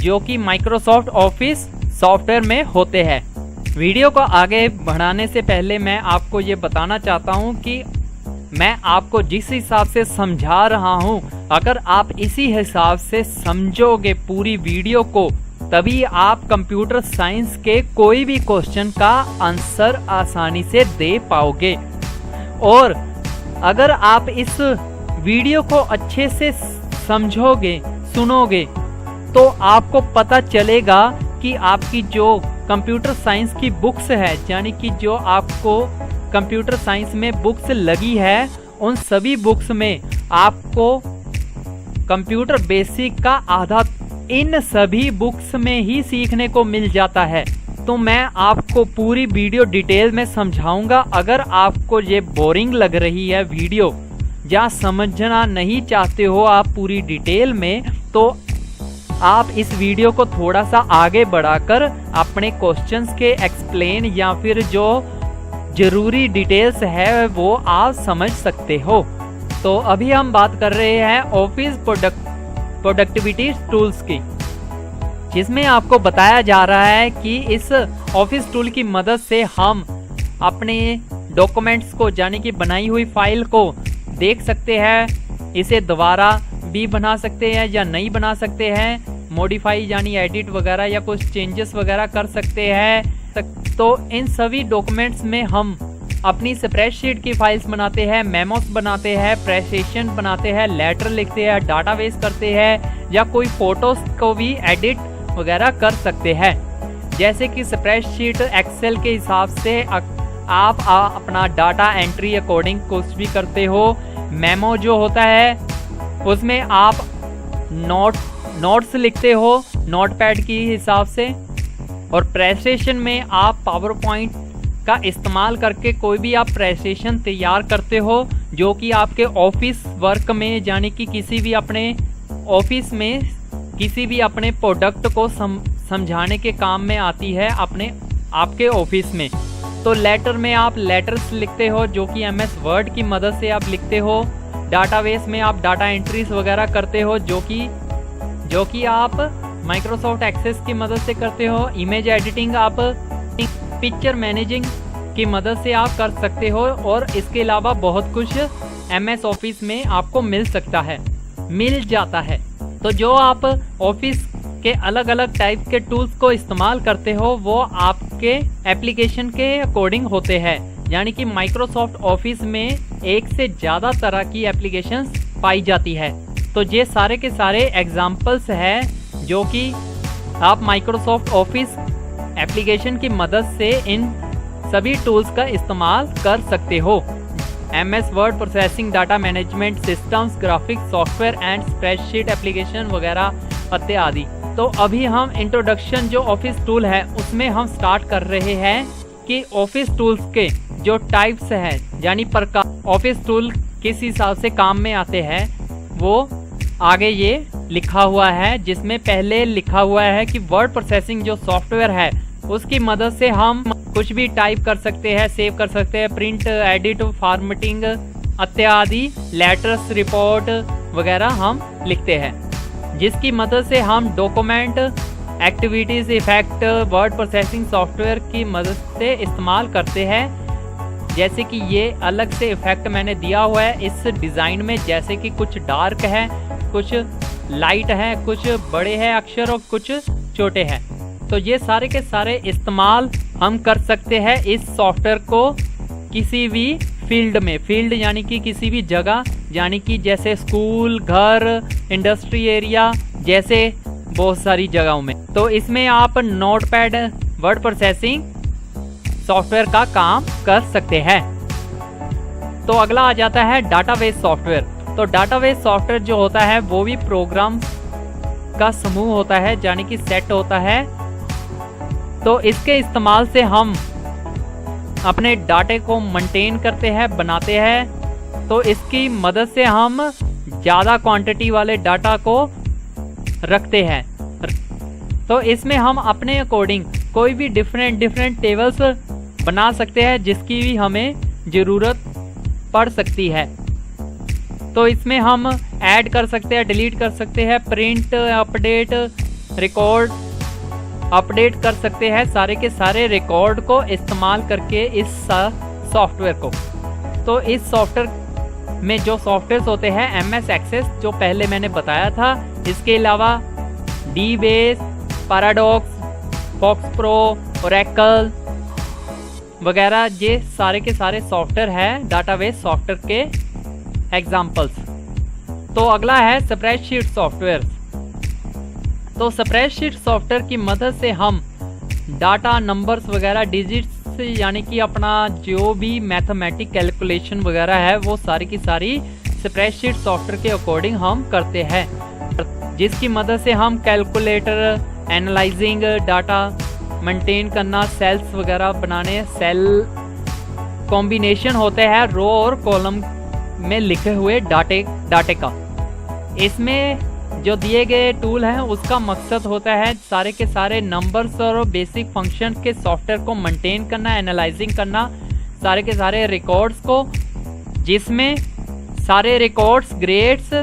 जो कि Microsoft office software में होते हैं। वीडियो को आगे बढ़ाने से पहले मैं आपको ये बताना चाहता हूँ कि मैं आपको जिस हिसाब से समझा रहा हूँ, अगर आप इसी हिसाब से समझोगे पूरी वीडियो को, तभी आप कंप्यूटर साइंस के कोई भी क्वेश्चन का आंसर आसानी से दे पाओगे। और अगर आप इस वीडियो को अच्छे से समझोगे, सुनोगे, तो आपको पता चलेगा कि आपकी जो कंप्यूटर साइंस की बुक्स है, यानी कि जो आपको कंप्यूटर साइंस में बुक्स लगी है, उन सभी बुक्स में आपको कंप्यूटर बेसिक का आधा इन सभी बुक्स में ही सीखने को मिल जाता है। तो मैं आपको पूरी वीडियो डिटेल में समझाऊंगा। अगर आपको ये बोरिंग लग रही है वीडियो, या समझना नहीं चाहते हो आप पूरी डिटेल में, तो आप इस वीडियो को थोड़ा सा आगे बढ़ाकर अपने क्वेश्चंस के एक्सप्लेन या फिर जो जरूरी डिटेल्स है वो आप समझ सकते हो। तो अभी हम बात कर रहे हैं ऑफिस प्रोडक्टिविटी टूल्स की, जिसमें आपको बताया जा रहा है कि इस ऑफिस टूल की मदद से हम अपने डॉक्यूमेंट्स को, यानी कि बनाई हुई फाइल को देख सकते हैं, इसे दोबारा भी बना सकते हैं या नहीं बना सकते हैं, मॉडिफाई यानी एडिट वगैरह या कुछ चेंजेस वगैरह कर सकते हैं। तो इन सभी डॉक्यूमेंट्स में हम अपनी स्प्रेडशीट की फाइल्स बनाते हैं, मेमोस बनाते हैं, प्रेजेंटेशन बनाते हैं, लेटर लिखते हैं, डाटाबेस करते हैं, या कोई फोटोज को भी एडिट वगैरह कर सकते हैं। जैसे कि स्प्रेडशीट एक्सेल के हिसाब से आप अपना डाटा एंट्री अकॉर्डिंग कुछ भी करते हो। मेमो जो होता है उसमें आप नोट्स लिखते हो नोटपैड की हिसाब से। और प्रेजेंटेशन में आप पावर पॉइंट का इस्तेमाल करके कोई भी आप प्रेजेंटेशन तैयार करते हो, जो कि आपके ऑफिस वर्क में, यानी कि किसी भी अपने ऑफिस में किसी भी अपने प्रोडक्ट को समझाने के काम में आती है आपके ऑफिस में। तो लेटर में आप लेटर्स लिखते हो, जो कि MS वर्ड की मदद से आप लिखते हो। डाटाबेस में आप डाटा एंट्रीज वगैरह करते हो, जो कि आप माइक्रोसॉफ्ट एक्सेस की मदद से करते हो। इमेज एडिटिंग आप पिक्चर मैनेजिंग की मदद से आप कर सकते हो। और इसके अलावा बहुत कुछ MS ऑफिस में आपको मिल जाता है। तो जो आप ऑफिस के अलग अलग टाइप के टूल्स को इस्तेमाल करते हो, वो आपके एप्लीकेशन के अकॉर्डिंग होते हैं। यानी कि माइक्रोसॉफ्ट ऑफिस में एक से ज़्यादा तरह की एप्लीकेशंस पाई जाती है। तो ये सारे के सारे एग्जाम्पल्स हैं जो कि आप माइक्रोसॉफ्ट ऑफिस एप्लीकेशन की मदद से इन सभी टूल्स का इस्तेमाल कर सकते हो। MS word processing, data management systems, graphics software and spreadsheet application वगैरह इत्यादि। तो अभी हम इंट्रोडक्शन जो ऑफिस टूल है उसमें हम स्टार्ट कर रहे हैं कि ऑफिस टूल्स के जो टाइप्स हैं, यानी प्रकार ऑफिस टूल किस हिसाब से काम में आते हैं, वो आगे ये लिखा हुआ है। जिसमें पहले लिखा हुआ है कि वर्ड प्रोसेसिंग जो सॉफ्टवेयर है उसकी मदद से हम कुछ भी टाइप कर सकते हैं, सेव कर सकते हैं, प्रिंट, एडिट, फॉर्मेटिंग इत्यादि, लेटर्स, रिपोर्ट वगैरह हम लिखते हैं, जिसकी मदद से हम document, activities, effect word processing software की मदद से इस्तेमाल करते हैं। जैसे कि ये अलग से इफेक्ट मैंने दिया हुआ है इस डिज़ाइन में, जैसे कि कुछ डार्क है, कुछ लाइट है, कुछ बड़े हैं अक्षर और कुछ छोटे हैं। तो ये सारे के सारे इस्तेमाल हम कर सकते हैं इस सॉफ्टवेयर को किसी भी फील्ड यानी कि किसी भी जगह, यानी कि जैसे स्कूल, घर, इंडस्ट्री एरिया जैसे बहुत सारी जगहों में। तो इसमें आप नोटपैड वर्ड प्रोसेसिंग सॉफ्टवेयर का काम कर सकते हैं। तो अगला आ जाता है डाटाबेस सॉफ्टवेयर। तो डाटाबेस सॉफ्टवेयर जो होता है वो भी प्रोग्राम का समूह होता है, यानी कि सेट होता है। तो इसके इस्तेमाल से हम अपने डाटे को मेंटेन करते हैं, बनाते हैं। तो इसकी मदद से हम ज़्यादा क्वांटिटी वाले डाटा को रखते हैं। तो इसमें हम अपने अकॉर्डिंग कोई भी डिफरेंट टेबल्स बना सकते हैं, जिसकी भी हमें ज़रूरत पड़ सकती है। तो इसमें हम ऐड कर सकते हैं, डिलीट कर सकते हैं, प्रिंट, अपडेट, रिकॉर्ड अपडेट कर सकते हैं, सारे के सारे रिकॉर्ड को इस्तेमाल करके इस सॉफ्टवेयर को। तो इस सॉफ्टवेयर में जो सॉफ्टवेयर होते हैं MS एक्सेस जो पहले मैंने बताया था, इसके अलावा DBase, Paradox, FoxPro, Oracle वगैरह, ये सारे के सारे सॉफ्टवेयर हैं डाटाबेस सॉफ्टवेयर के एग्जाम्पल्स। तो अगला है स्प्रेडशीट सॉफ्टवेयर। तो स्प्रेडशीट सॉफ्टवेयर की मदद से हम डाटा, नंबर्स वगैरह, डिजिट्स, यानी कि अपना जो भी मैथमेटिक कैलकुलेशन वगैरह है वो सारी की सारी स्प्रेडशीट सॉफ्टवेयर के अकॉर्डिंग हम करते हैं, जिसकी मदद से हम कैलकुलेटर, एनालाइजिंग, डाटा मेंटेन करना, सेल्स वगैरह बनाने, सेल कॉम्बिनेशन होते हैं रो और कॉलम में लिखे हुए डाटे का। इसमें जो दिए गए टूल हैं उसका मकसद होता है सारे के सारे नंबर्स और बेसिक फंक्शन के सॉफ्टवेयर को मेंटेन करना, एनालाइजिंग करना सारे के सारे रिकॉर्ड्स को, जिसमें सारे रिकॉर्ड्स ग्रेड्स,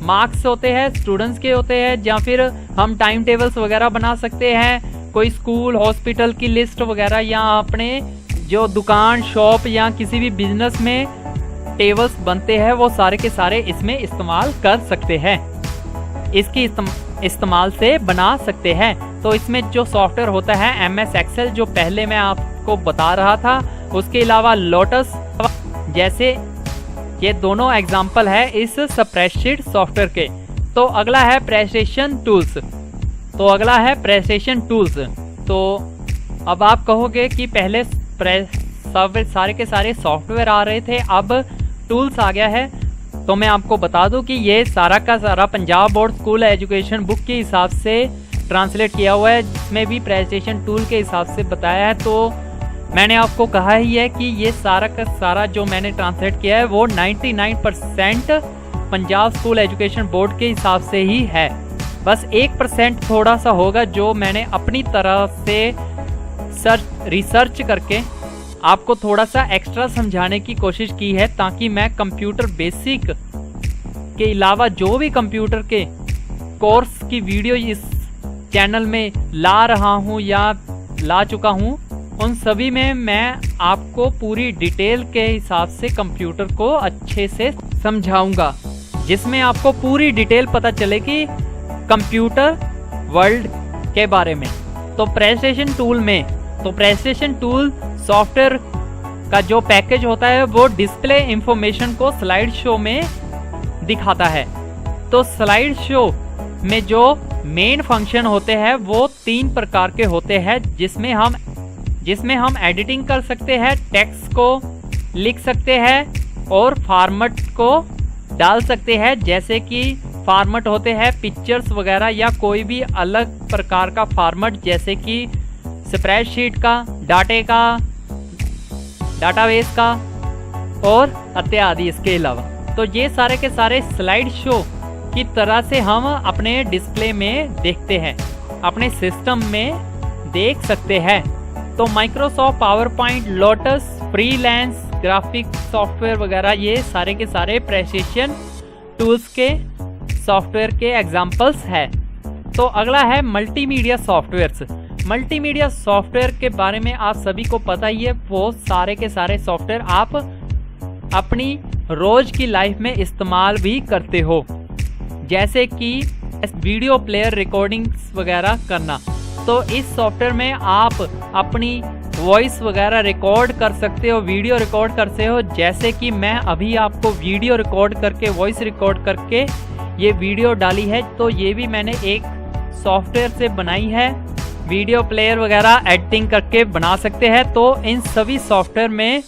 मार्क्स होते हैं, स्टूडेंट्स के होते हैं, या फिर हम टाइम टेबल्स वगैरह बना सकते हैं, कोई स्कूल, हॉस्पिटल की लिस्ट वगैरह, या अपने जो दुकान, शॉप या किसी भी बिजनेस में टेबल्स बनते हैं वो सारे के सारे इसमें इस्तेमाल कर सकते हैं, इसकी इस्तेमाल से बना सकते हैं। तो इसमें जो सॉफ्टवेयर होता है MS एक्सेल जो पहले मैं आपको बता रहा था, उसके अलावा लोटस, जैसे ये दोनों एग्जाम्पल है इस स्प्रेडशीट सॉफ्टवेयर के। तो अगला है प्रेजेंटेशन टूल्स। तो अब आप कहोगे कि पहले सारे के सारे सॉफ्टवेयर आ रहे थे, अब टूल्स आ गया है। तो मैं आपको बता दूं कि ये सारा का सारा Punjab board school education book के हिसाब से ट्रांसलेट किया हुआ है, जिसमें भी प्रेजेंटेशन टूल के हिसाब से बताया है। तो मैंने आपको कहा ही है कि ये सारा का सारा जो मैंने ट्रांसलेट किया है वो 99% पंजाब स्कूल एजुकेशन बोर्ड के हिसाब से ही है। बस 1% थोड़ा सा होगा जो मैंने अपनी तरफ से रिसर्च करके आपको थोड़ा सा एक्स्ट्रा समझाने की कोशिश की है, ताकि मैं कंप्यूटर बेसिक के अलावा जो भी कंप्यूटर के कोर्स की वीडियो इस चैनल में ला रहा हूँ या ला चुका हूँ, उन सभी में मैं आपको पूरी डिटेल के हिसाब से कंप्यूटर को अच्छे से समझाऊंगा, जिसमें आपको पूरी डिटेल पता चले कि कंप्यूटर वर्ल्ड के बारे में। तो प्रेजेंटेशन टूल सॉफ्टवेयर का जो पैकेज होता है वो डिस्प्ले इंफॉर्मेशन को स्लाइड शो में दिखाता है। तो स्लाइड शो में जो मेन फंक्शन होते हैं वो 3 प्रकार के होते हैं, जिसमें हम एडिटिंग कर सकते हैं, टेक्स्ट को लिख सकते हैं और फॉर्मेट को डाल सकते हैं। जैसे कि फॉर्मेट होते हैं पिक्चर्स वगैरह या कोई भी अलग प्रकार का फॉर्मेट, जैसे कि स्प्रेडशीट का, डाटे का, डाटाबेस का और इत्यादि। इसके अलावा तो ये सारे के सारे स्लाइड शो की तरह से हम अपने डिस्प्ले में देखते हैं, अपने सिस्टम में देख सकते हैं। तो Microsoft power point, lotus, freelance graphic software वगैरह ये सारे के सारे प्रेजेंटेशन टूल्स के सॉफ्टवेयर के एग्जाम्पल्स है। तो अगला है मल्टीमीडिया सॉफ्टवेयर्स। मल्टीमीडिया सॉफ्टवेयर के बारे में आप सभी को पता ही है, वो सारे के सारे सॉफ्टवेयर आप अपनी रोज की लाइफ में इस्तेमाल भी करते हो, जैसे कि वीडियो प्लेयर रिकॉर्डिंग्स वगैरह करना। तो इस सॉफ्टवेयर में आप अपनी वॉइस वगैरह रिकॉर्ड कर सकते हो, वीडियो रिकॉर्ड करते हो। जैसे कि मैं अभी आपको वीडियो रिकॉर्ड करके, वॉइस रिकॉर्ड करके ये वीडियो डाली है, तो ये भी मैंने एक सॉफ्टवेयर से बनाई है। वीडियो प्लेयर वगैरह एडिटिंग करके बना सकते हैं। तो इन सभी सॉफ्टवेयर में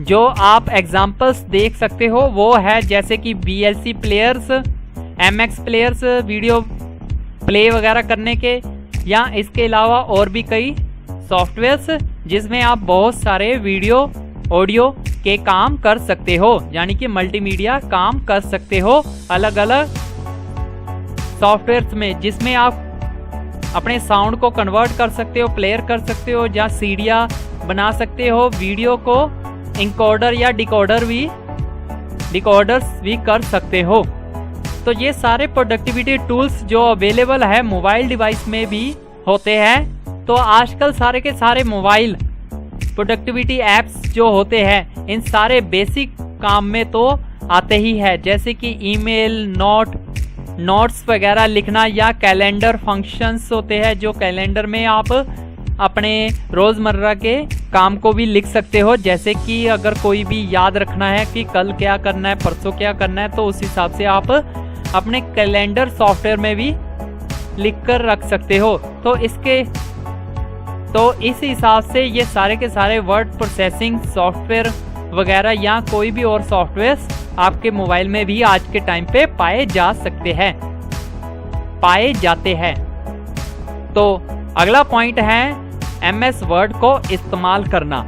जो आप एग्जाम्पल्स देख सकते हो वो है जैसे कि VLC players, MX players video play वगैरह करने के, या इसके अलावा और भी कई सॉफ्टवेयर्स जिसमें आप बहुत सारे वीडियो ऑडियो के काम कर सकते हो, यानी कि मल्टीमीडिया काम कर सकते हो अलग अलग सॉफ्टवेयर्स में, जिसमें आप अपने साउंड को कन्वर्ट कर सकते हो, प्लेयर कर सकते हो, या सीडियाँ बना सकते हो, वीडियो को इंकोडर या डिकोडर्स भी कर सकते हो। तो ये सारे प्रोडक्टिविटी टूल्स जो अवेलेबल है मोबाइल डिवाइस में भी होते हैं। तो आजकल सारे के सारे मोबाइल प्रोडक्टिविटी एप्स जो होते हैं इन सारे बेसिक काम में तो आते ही है, जैसे कि ईमेल, नोट्स वगैरह लिखना या कैलेंडर फंक्शंस होते हैं जो कैलेंडर में आप अपने रोज़मर्रा के काम को भी लिख सकते हो। जैसे कि अगर कोई भी याद रखना है कि कल क्या करना है, परसों क्या करना है, तो उस हिसाब से आप अपने कैलेंडर सॉफ्टवेयर में भी लिख कर रख सकते हो। तो इस हिसाब से ये सारे के सारे वर्ड प्रोसेसिंग सॉफ्टवेयर वगैरह या कोई भी और सॉफ्टवेयर आपके मोबाइल में भी आज के टाइम पे पाए जाते हैं। तो अगला पॉइंट है MS वर्ड को इस्तेमाल करना।